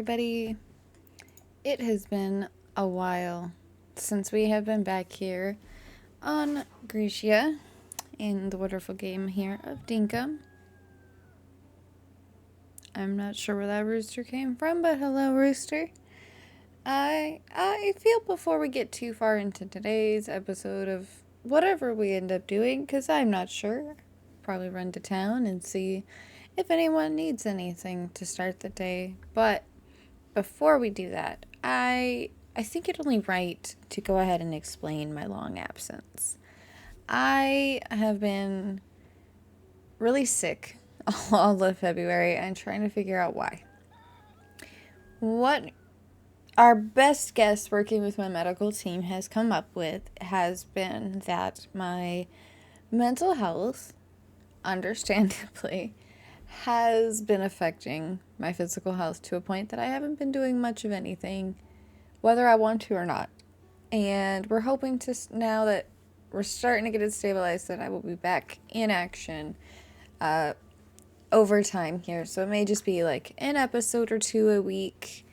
everybody. It has been a while since we have been back here on Grecia in the wonderful game here of Dinkum. I'm not sure where that rooster came from, but hello, rooster. I feel before we get too far into today's episode of whatever we end up doing, because I'm not sure, probably run to town and see if anyone needs anything to start the day. But before we do that, I think it only right to go ahead and explain my long absence. I have been really sick all of February and trying to figure out why. What our best guess working with my medical team has come up with has been that my mental health, understandably, has been affecting my physical health to a point that I haven't been doing much of anything, whether I want to or not. And we're hoping to, now that we're starting to get it stabilized, that I will be back in action over time here. So it may just be like an episode or two a week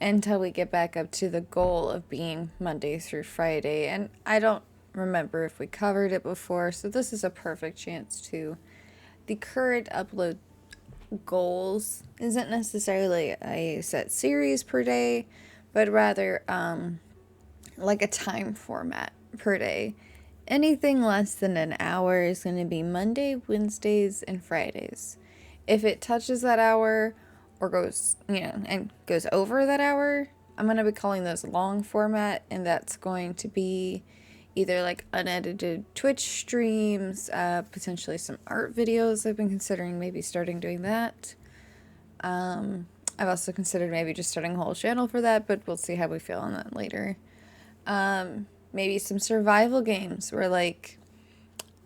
until we get back up to the goal of being Monday through Friday. And I don't remember if we covered it before, so this is a perfect chance to. The current upload goals isn't necessarily a set series per day, but rather like a time format per day. Anything less than an hour is going to be Monday, Wednesdays, and Fridays. If it touches that hour or goes, and goes over that hour, I'm going to be calling those long format, and that's going to be either like unedited Twitch streams, potentially some art videos. I've been considering maybe starting doing that. I've also considered maybe just starting a whole channel for that, but we'll see how we feel on that later. Maybe some survival games where like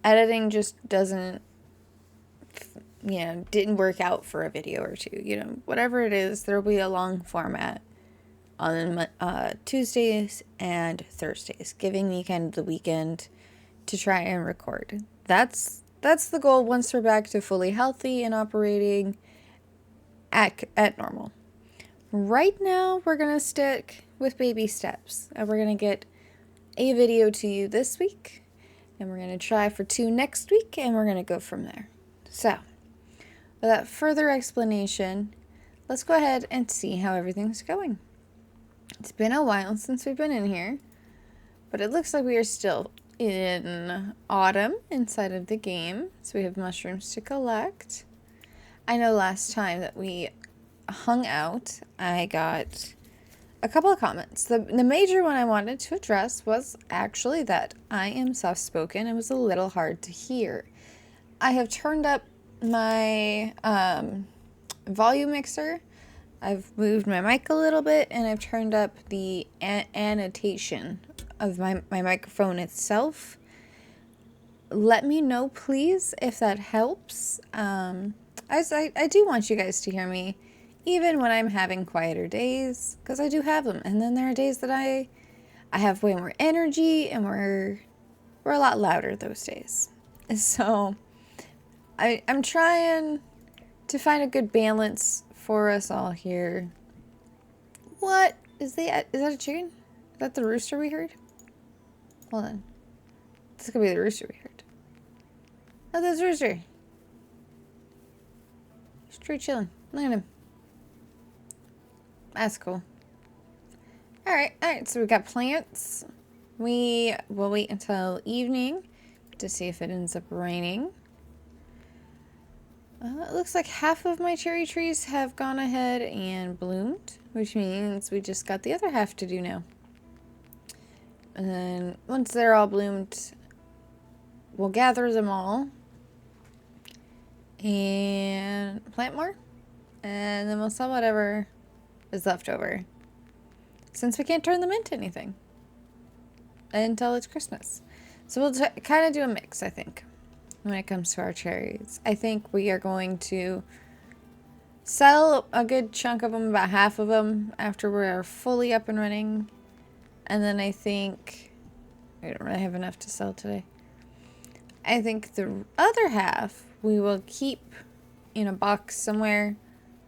editing just doesn't, didn't work out for a video or two, whatever it is, there'll be a long format on Tuesdays and Thursdays, giving me kind of the weekend to try and record. That's the goal once we're back to fully healthy and operating at normal. Right now, we're going to stick with baby steps. And we're going to get a video to you this week, and we're going to try for 2 next week, and we're going to go from there. So, without further explanation, let's go ahead and see how everything's going. It's been a while since we've been in here, but it looks like we are still in autumn inside of the game, so we have mushrooms to collect. I know last time that we hung out, I got a couple of comments. The major one I wanted to address was actually that I am soft-spoken and was a little hard to hear. I have turned up my volume mixer. I've moved my mic a little bit, and I've turned up the annotation of my microphone itself. Let me know, please, if that helps. I do want you guys to hear me, even when I'm having quieter days, because I do have them. And then there are days that I have way more energy, and we're a lot louder those days. So I'm trying to find a good balance for us all here. What is that? Is that a chicken? Is that the rooster we heard? Hold on. This could be the rooster we heard. Oh, there's rooster. Straight chilling. Look at him. That's cool. Alright, so we got plants. We will wait until evening to see if it ends up raining. It looks like half of my cherry trees have gone ahead and bloomed, which means we just got the other half to do now. And then once they're all bloomed, we'll gather them all and plant more, and then we'll sell whatever is left over, since we can't turn them into anything until it's Christmas. So we'll kind of do a mix, I think, when it comes to our cherries. I think we are going to sell a good chunk of them, about half of them, after we're fully up and running. And then I think we don't really have enough to sell today. I think the other half we will keep in a box somewhere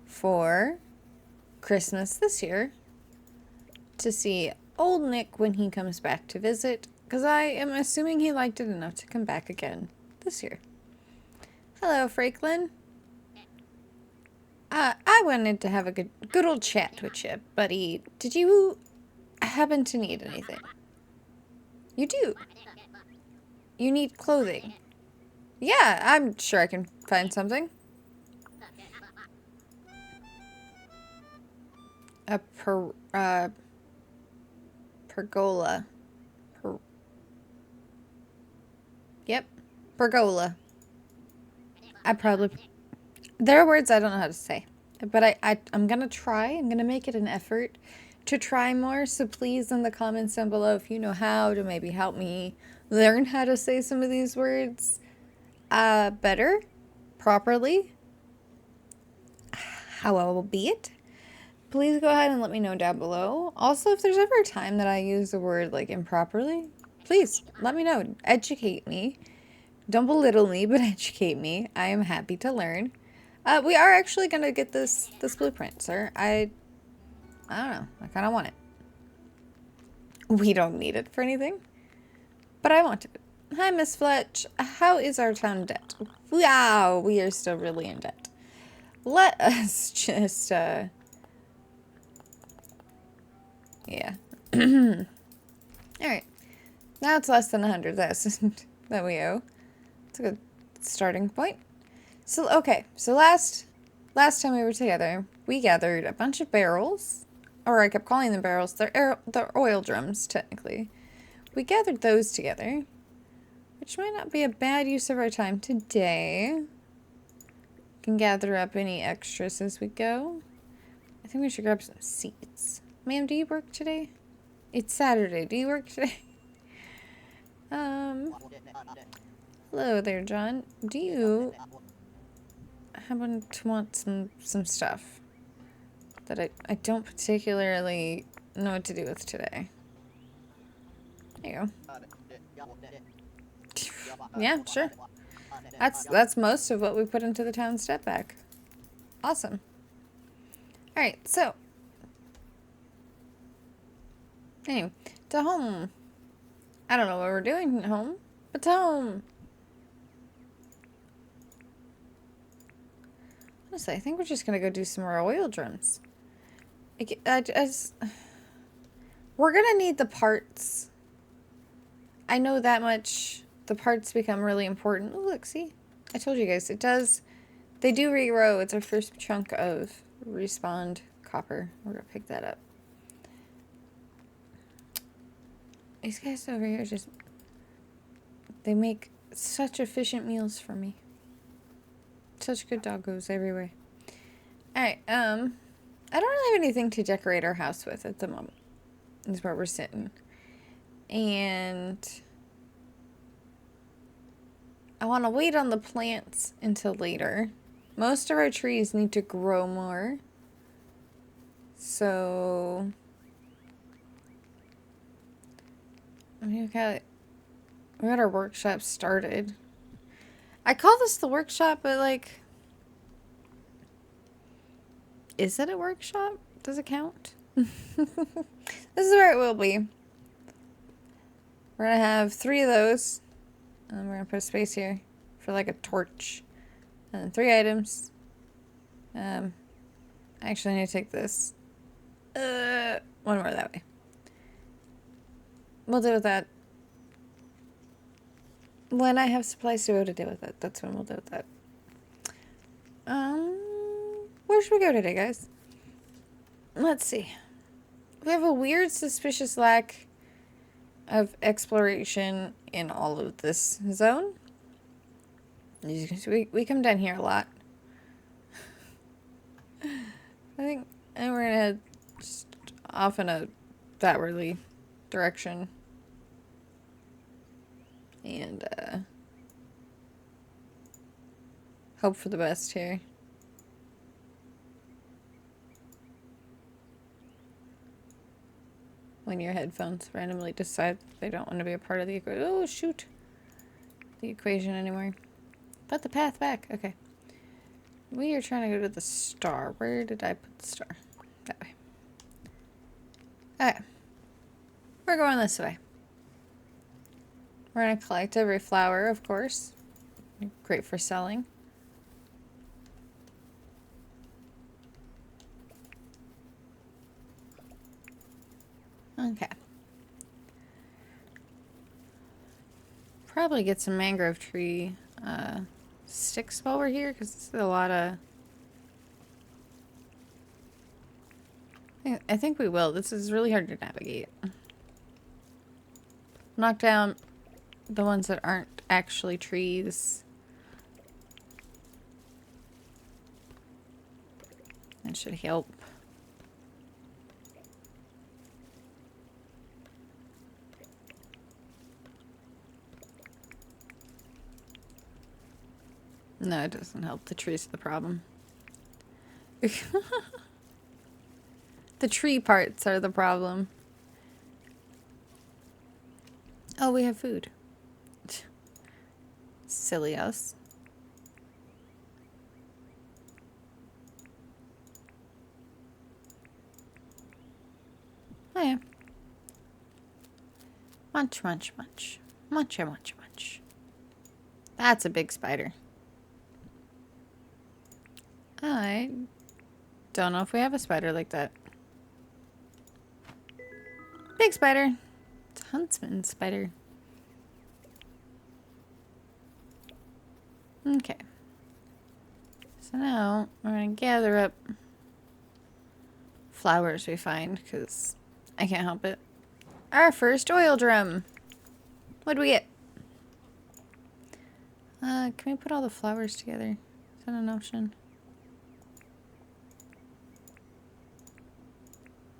for Christmas this year to see old Nick when he comes back to visit, because I am assuming he liked it enough to come back again this year. Hello, Franklin. I wanted to have a good old chat with you, buddy. Did you happen to need anything? You do. You need clothing. Yeah, I'm sure I can find something. A pergola. Yep, pergola. There are words I don't know how to say, but I'm gonna try. I'm gonna make it an effort to try more. So please, in the comments down below, if you know how to maybe help me learn how to say some of these words better, properly, how I will be it. Please go ahead and let me know down below. Also, if there's ever a time that I use the word like improperly, please let me know. Educate me. Don't belittle me, but educate me. I am happy to learn. We are actually gonna get this blueprint, sir. I don't know. I kind of want it. We don't need it for anything, but I want it. Hi, Miss Fletch. How is our town debt? Wow, we are still really in debt. Let us just, yeah. Alright. Now it's less than 100,000 that we owe. It's a good starting point. So, okay. So last time we were together, we gathered a bunch of barrels. Or I kept calling them barrels. They're oil drums, technically. We gathered those together, which might not be a bad use of our time today. Can gather up any extras as we go. I think we should grab some seeds. Ma'am, do you work today? It's Saturday. Do you work today? Hello there, John. Do you happen to want some stuff that I don't particularly know what to do with today? There you go. Yeah, sure. That's most of what we put into the town step back. Awesome. Alright, so. Anyway, to home. I don't know what we're doing at home, but to home. Honestly, I think we're just gonna go do some more oil drums. We're gonna need the parts. I know that much. The parts become really important. Oh, look, see? I told you guys, it does. They do regrow. It's our first chunk of respawned copper. We're gonna pick that up. These guys over here just... They make such efficient meals for me. Such good doggos everywhere. Alright, I don't really have anything to decorate our house with at the moment. Is where we're sitting. And... I want to wait on the plants until later. Most of our trees need to grow more. So... I mean, we got our workshop started. I call this the workshop, but like... Is it a workshop? Does it count? This is where it will be. We're going to have 3 of those. And we're going to put a space here for like a torch. And then 3 items. I actually need to take this. One more that way. We'll deal with that. When I have supplies to be able to deal with it. That's when we'll deal with that. Where should we go today, guys? Let's see. We have a weird, suspicious lack of exploration in all of this zone. As you can see, we come down here a lot. I think, and we're gonna head just off in a backwardly direction. And, hope for the best here. When your headphones randomly decide they don't want to be a part of the equation. Oh, shoot. The equation anymore. Put the path back. Okay. We are trying to go to the star. Where did I put the star? That way. Okay. We're going this way. We're going to collect every flower, of course. Great for selling. Okay. Probably get some mangrove tree sticks while we're here, because this is a lot of... I think we will. This is really hard to navigate. Knock down the ones that aren't actually trees. That should help. No, it doesn't help. The trees are the problem. The tree parts are the problem. Oh, we have food. Silly us. Oh yeah. Munch, munch, munch. Munch, munch, munch. That's a big spider. I don't know if we have a spider like that. Big spider. It's a huntsman spider. Okay. So now we're going to gather up flowers we find, because I can't help it. Our first oil drum. What do we get? Can we put all the flowers together? Is that an option?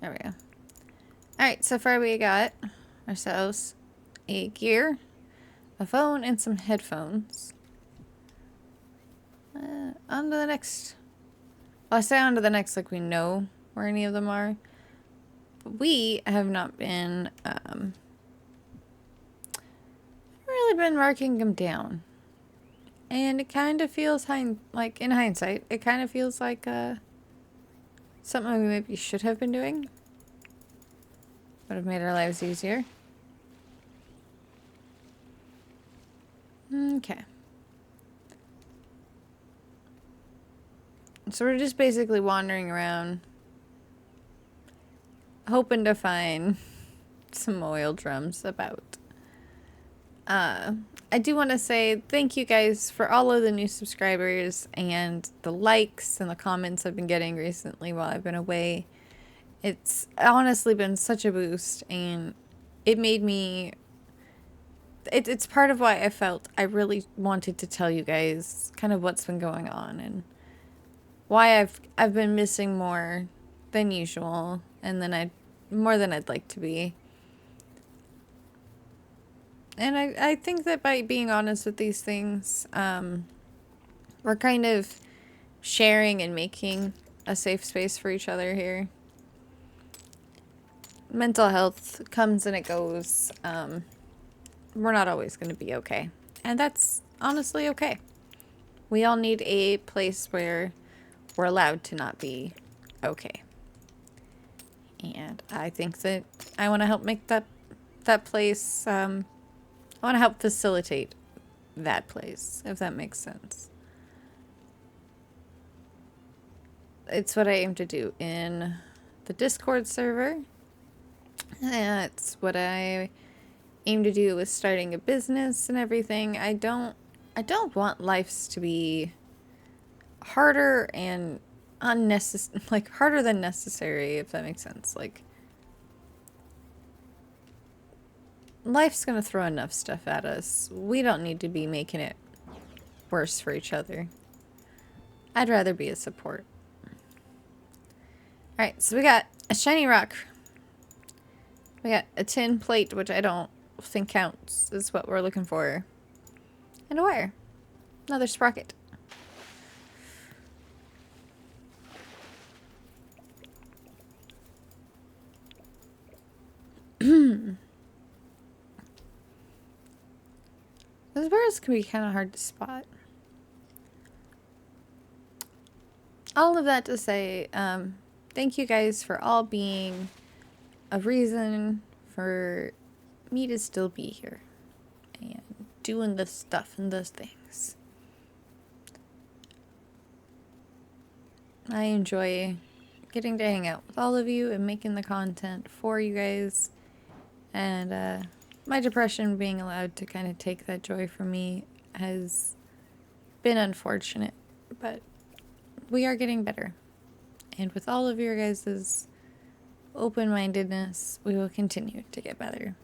There we go. Alright, so far we got ourselves a gear, a phone, and some headphones. On to the next. Well, I say on to the next like we know where any of them are. But we have not been, really been marking them down. And it kind of feels, like, in hindsight, it kind of feels like, something we maybe should have been doing. Would have made our lives easier. Okay. So we're just basically wandering around, hoping to find some oil drums about. I do want to say thank you guys for all of the new subscribers and the likes and the comments I've been getting recently while I've been away. It's honestly been such a boost, and it made me... It's part of why I felt I really wanted to tell you guys kind of what's been going on and why I've been missing more than usual, and then more than I'd like to be. And I think that by being honest with these things, we're kind of sharing and making a safe space for each other here. Mental health comes and it goes. We're not always going to be okay. And that's honestly okay. We all need a place where we're allowed to not be okay. And I think that I want to help make that place, I want to help facilitate that place, if that makes sense. It's what I aim to do in the Discord server. That's what I aim to do with starting a business and everything. I don't want lives to be harder and unnecessary, like harder than necessary, if that makes sense. Like, life's gonna throw enough stuff at us. We don't need to be making it worse for each other. I'd rather be a support. Alright, so we got a shiny rock. We got a tin plate, which I don't think counts, is what we're looking for. And a wire. Another sprocket. Those birds can be kind of hard to spot. All of that to say, thank thank you guys for all being a reason for me to still be here and doing this stuff and those things. I enjoy getting to hang out with all of you and making the content for you guys. And my depression being allowed to kind of take that joy from me has been unfortunate. But we are getting better. And with all of your guys' open-mindedness, we will continue to get better.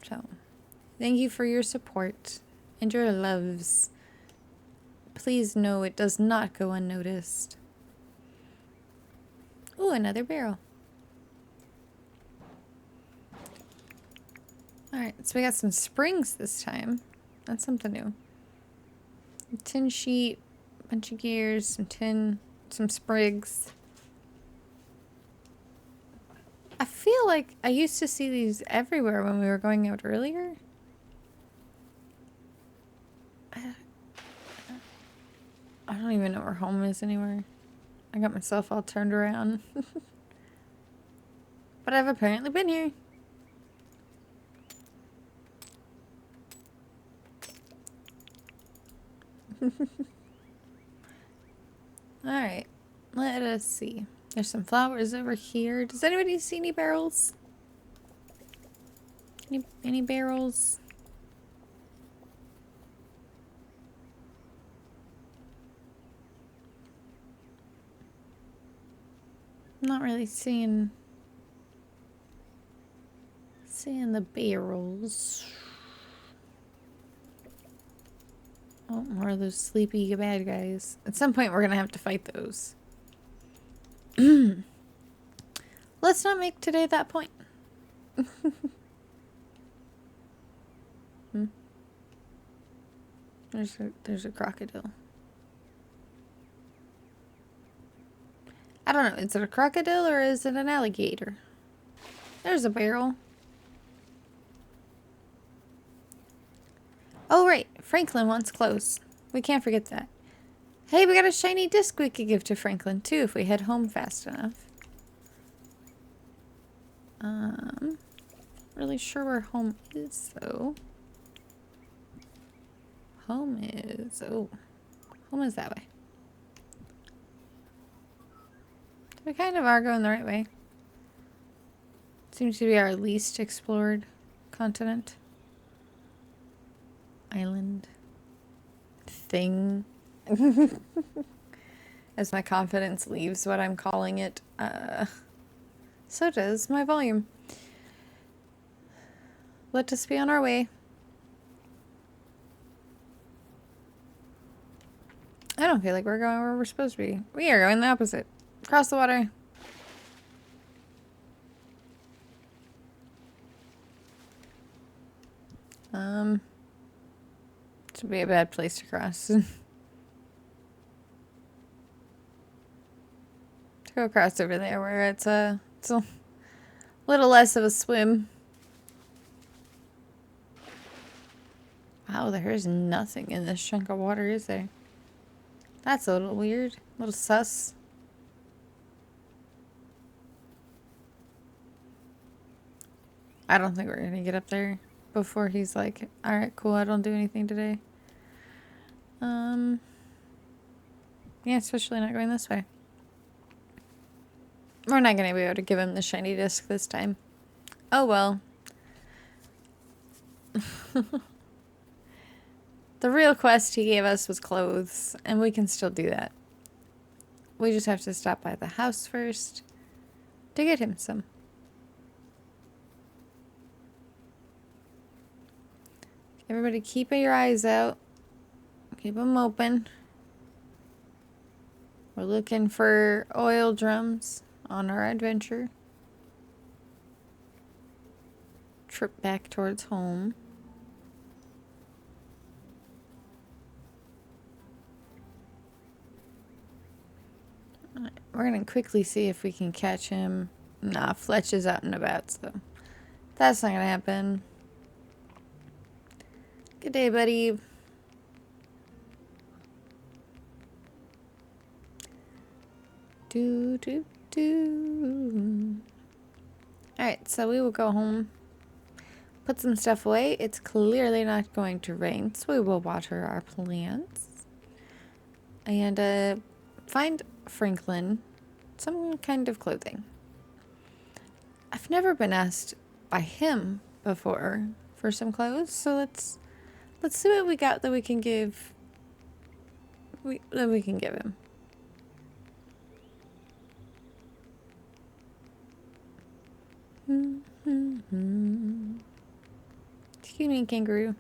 So, thank you for your support and your loves. Please know it does not go unnoticed. Ooh, another barrel. Alright, so we got some springs this time. That's something new. A tin sheet, a bunch of gears, some tin, some sprigs. I feel like I used to see these everywhere when we were going out earlier. I don't even know where home is anywhere. I got myself all turned around. But I've apparently been here. Alright, let us see. There's some flowers over here. Does anybody see any barrels? Any barrels? I'm not really seeing the barrels. Oh, more of those sleepy bad guys. At some point we're gonna have to fight those. Let's not make today that point. There's a crocodile. I don't know, is it a crocodile or is it an alligator? There's a barrel. Oh right, Franklin wants clothes. We can't forget that. Hey, we got a shiny disc we could give to Franklin too if we head home fast enough. Really sure where home is though. Home is that way. We kind of are going the right way. Seems to be our least explored continent. Island. Thing. As my confidence leaves what I'm calling it, so does my volume. Let us be on our way. I don't feel like we're going where we're supposed to be. We are going the opposite. Across the water. This would be a bad place to cross. To go across over there where it's a little less of a swim. Wow, there's nothing in this chunk of water, is there? That's a little weird. A little sus. I don't think we're gonna get up there before he's like, alright, cool, I don't do anything today. Yeah, especially not going this way. We're not gonna be able to give him the shiny disc this time. Oh well. The real quest he gave us was clothes, and we can still do that. We just have to stop by the house first to get him some. Everybody keep your eyes out. Keep them open. We're looking for oil drums on our adventure. Trip back towards home. We're gonna quickly see if we can catch him. Nah, Fletch is out and about, so that's not gonna happen. Good day, buddy. Do, do, do. Alright, so we will go home, put some stuff away. It's clearly not going to rain, so we will water our plants. And find Franklin some kind of clothing. I've never been asked by him before for some clothes, so let's see what we got that we can give him. Excuse me, kangaroo.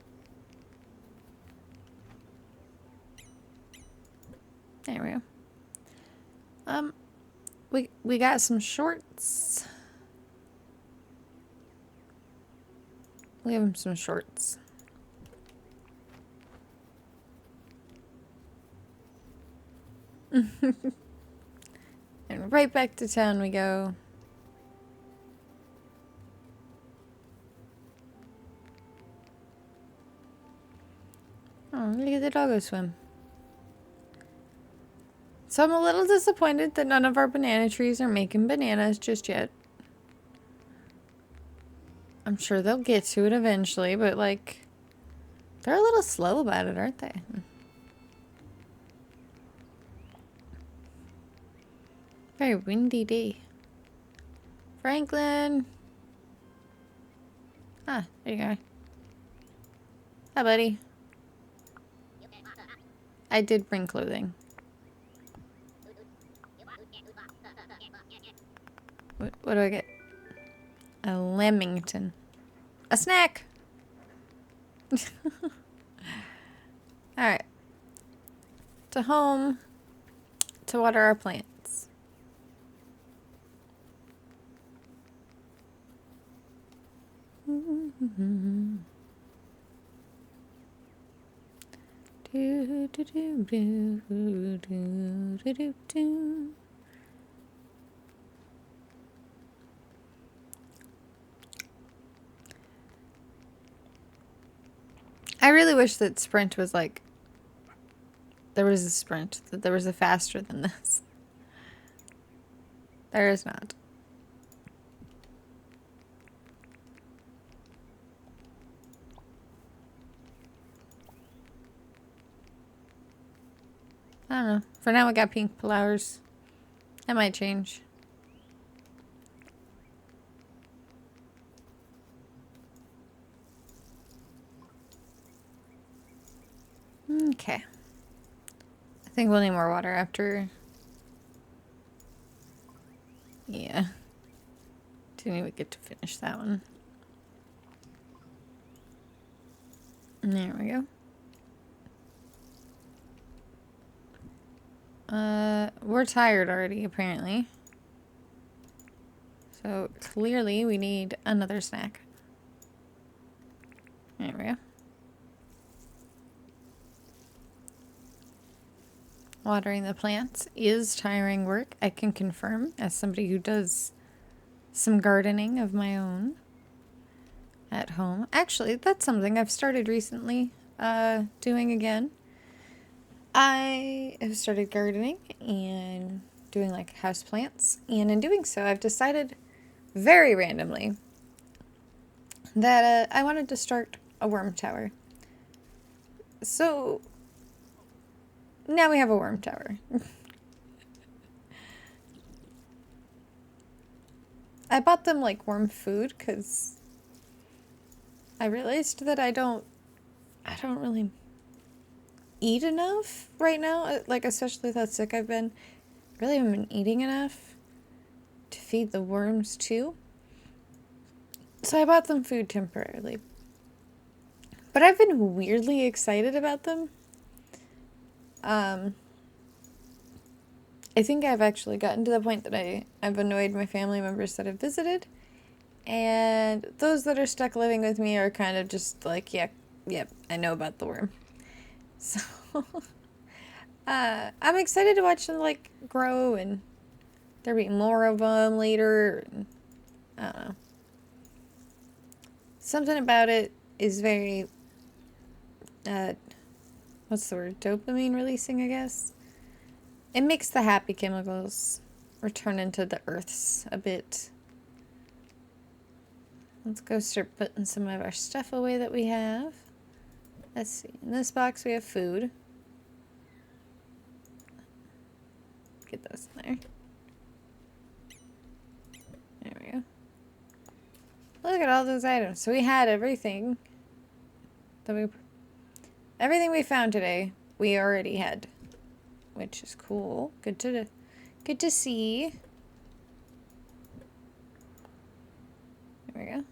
There we go. We got some shorts. We have him some shorts. And right back to town we go. Oh, look at the doggo swim. So I'm a little disappointed that none of our banana trees are making bananas just yet. I'm sure they'll get to it eventually, but like, they're a little slow about it, aren't they? Very windy day. Franklin! Ah, there you go. Hi, buddy. I did bring clothing. What do I get? A lamington. A snack! Alright. To home. To water our plants. Do, do, do, do, do, do, do, do. I really wish that Sprint was like, there was a Sprint, that there was a faster than this. There is not. I don't know. For now, we got pink flowers. That might change. Okay. I think we'll need more water after. Yeah. Didn't even get to finish that one. There we go. We're tired already, apparently. So clearly we need another snack. There we go. Watering the plants is tiring work, I can confirm, as somebody who does some gardening of my own at home. Actually, that's something I've started recently doing again. I have started gardening and doing like house plants, and in doing so I've decided very randomly that I wanted to start a worm tower. So now we have a worm tower. I bought them like worm food because I realized that I don't really eat enough right now, like especially with how sick I've been. Really haven't been eating enough to feed the worms too. So I bought them food temporarily. But I've been weirdly excited about them. I think I've actually gotten to the point that I've annoyed my family members that have visited. And those that are stuck living with me are kind of just like, yep, I know about the worm. So, I'm excited to watch them, like, grow, and there'll be more of them later. And, I don't know. Something about it is very, what's the word? Dopamine releasing, I guess. It makes the happy chemicals return into the earths a bit. Let's go start putting some of our stuff away that we have. Let's see. In this box we have food. Get those in there. There we go. Look at all those items. So we had everything that everything we found today, we already had, which is cool. Good to see. There we go.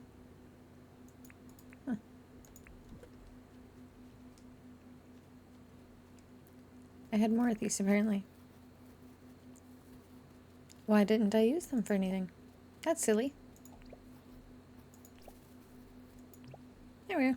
Huh. I had more of these apparently. Why didn't I use them for anything? That's silly. There we go.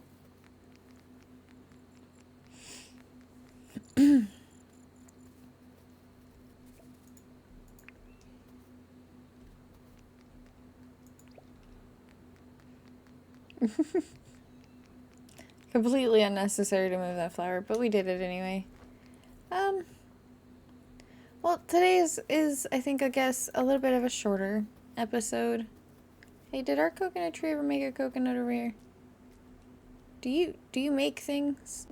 Completely unnecessary to move that flower, but we did it anyway. Well, today is I think, I guess, a little bit of a shorter episode. Hey, did our coconut tree ever make a coconut over here? Do you make things?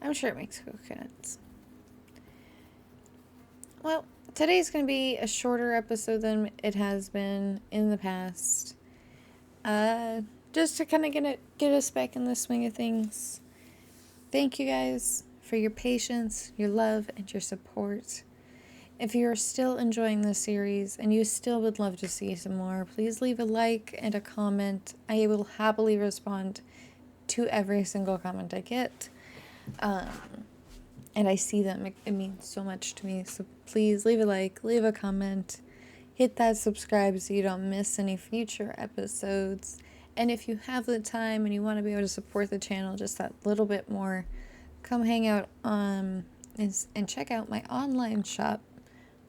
I'm sure it makes coconuts. Well, today's going to be a shorter episode than it has been in the past. Just to kind of get us back in the swing of things. Thank you guys for your patience, your love, and your support. If you're still enjoying this series and you still would love to see some more, please leave a like and a comment. I will happily respond to every single comment I get. And I see them. It means so much to me. So please leave a like, leave a comment, hit that subscribe so you don't miss any future episodes. And if you have the time and you want to be able to support the channel just that little bit more, come hang out and check out my online shop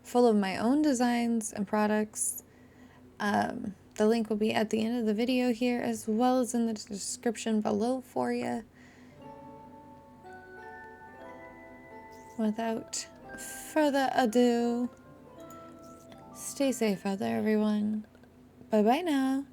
full of my own designs and products. The link will be at the end of the video here as well as in the description below for you. Without further ado, stay safe out there, everyone. Bye-bye now.